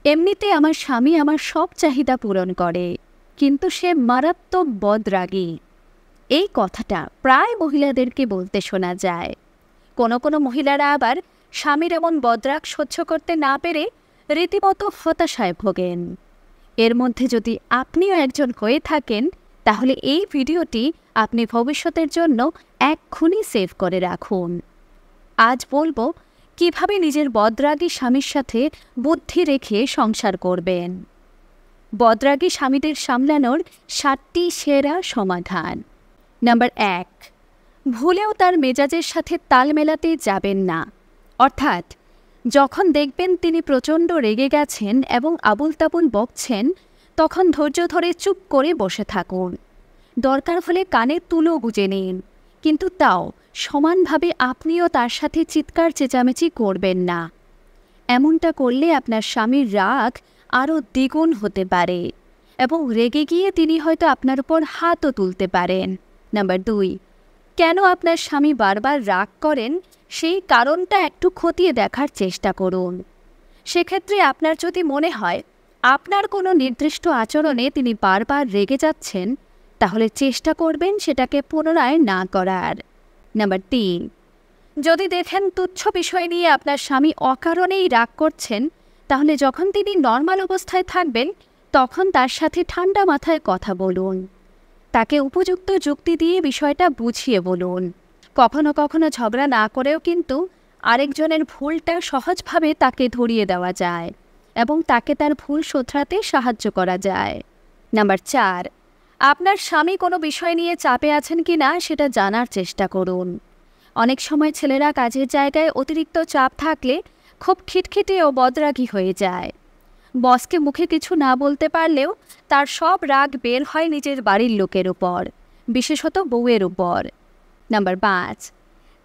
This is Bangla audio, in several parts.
এমনিতে আমার স্বামী আমার সব চাহিদা পূরণ করে, কিন্তু সে মারাত্মক বদরাগী। এই কথাটা প্রায় মহিলাদেরকে বলতে শোনা যায়। কোনো কোনো মহিলারা আবার স্বামীর এমন বদরাগ সহ্য করতে না পেরে রীতিমতো হতাশায় ভোগেন। এর মধ্যে যদি আপনিও একজন হয়ে থাকেন, তাহলে এই ভিডিওটি আপনি ভবিষ্যতের জন্য এক্ষুনি সেভ করে রাখুন। আজ বলবো কিভাবে নিজের বদরাগী স্বামীর সাথে বুদ্ধি রেখে সংসার করবেন। বদরাগী স্বামীদের সামলানোর 7টি সেরা সমাধান। নাম্বার 1, ভুলেও তার মেজাজের সাথে তাল মেলাতে যাবেন না। অর্থাৎ যখন দেখবেন তিনি প্রচণ্ড রেগে গেছেন এবং আবুল তাবুল বকছেন, তখন ধৈর্য ধরে চুপ করে বসে থাকুন। দরকার হলে কানের তুলো গুজে নিন, কিন্তু তাও সমানভাবে আপনিও তার সাথে চিৎকার চেঁচামেচি করবেন না। এমনটা করলে আপনার স্বামীর রাগ আরও দ্বিগুণ হতে পারে এবং রেগে গিয়ে তিনি হয়তো আপনার উপর হাতও তুলতে পারেন। নাম্বার 2, কেন আপনার স্বামী বারবার রাগ করেন সেই কারণটা একটু খতিয়ে দেখার চেষ্টা করুন। সেক্ষেত্রে আপনার যদি মনে হয় আপনার কোনো নির্দিষ্ট আচরণে তিনি বারবার রেগে যাচ্ছেন, তাহলে চেষ্টা করবেন সেটাকে পুনরায় না করার। নাম্বার 3, যদি দেখেন তুচ্ছ বিষয় নিয়ে আপনার স্বামী অকারণেই রাগ করছেন, তাহলে যখন তিনি নর্মাল অবস্থায় থাকবেন তখন তার সাথে ঠান্ডা মাথায় কথা বলুন। তাকে উপযুক্ত যুক্তি দিয়ে বিষয়টা বুঝিয়ে বলুন। কখনো কখনো ঝগড়া না করেও কিন্তু আরেকজনের ভুলটা সহজভাবে তাকে ধরিয়ে দেওয়া যায় এবং তাকে তার ভুল শোধরাতে সাহায্য করা যায়। নাম্বার 4, আপনার স্বামী কোনো বিষয় নিয়ে চাপে আছেন কি না সেটা জানার চেষ্টা করুন। অনেক সময় ছেলেরা কাজের জায়গায় অতিরিক্ত চাপ থাকলে খুব খিটখিটে ও বদরাগী হয়ে যায়। বসকে মুখে কিছু না বলতে পারলেও তার সব রাগ বের হয় নিজের বাড়ির লোকের উপর, বিশেষত বউয়ের উপর। নাম্বার 5,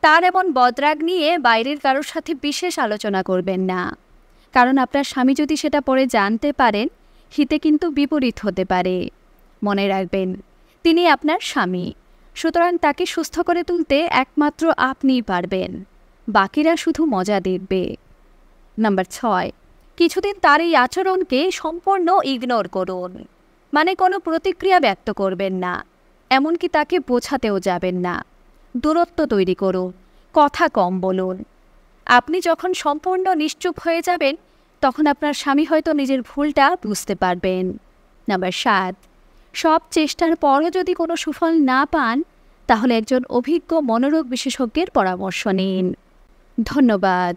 তার এমন বদরাগ নিয়ে বাইরের কারোর সাথে বিশেষ আলোচনা করবেন না, কারণ আপনার স্বামী যদি সেটা পরে জানতে পারেন, হিতে কিন্তু বিপরীত হতে পারে। মনে রাখবেন, তিনি আপনার স্বামী, সুতরাং তাকে সুস্থ করে তুলতে একমাত্র আপনিই পারবেন, বাকিরা শুধু মজা দেখবে। নাম্বার 6, কিছুদিন তার এই আচরণকে সম্পূর্ণ ইগনোর করুন, মানে কোনো প্রতিক্রিয়া ব্যক্ত করবেন না, এমনকি তাকে বোঝাতেও যাবেন না। দূরত্ব তৈরি করুন, কথা কম বলুন। আপনি যখন সম্পূর্ণ নিশ্চুপ হয়ে যাবেন, তখন আপনার স্বামী হয়তো নিজের ভুলটা বুঝতে পারবেন। নাম্বার 7, সব চেষ্টার পরও যদি কোনো সুফল না পান, তাহলে একজন অভিজ্ঞ মনোরোগ বিশেষজ্ঞের পরামর্শ নিন। ধন্যবাদ।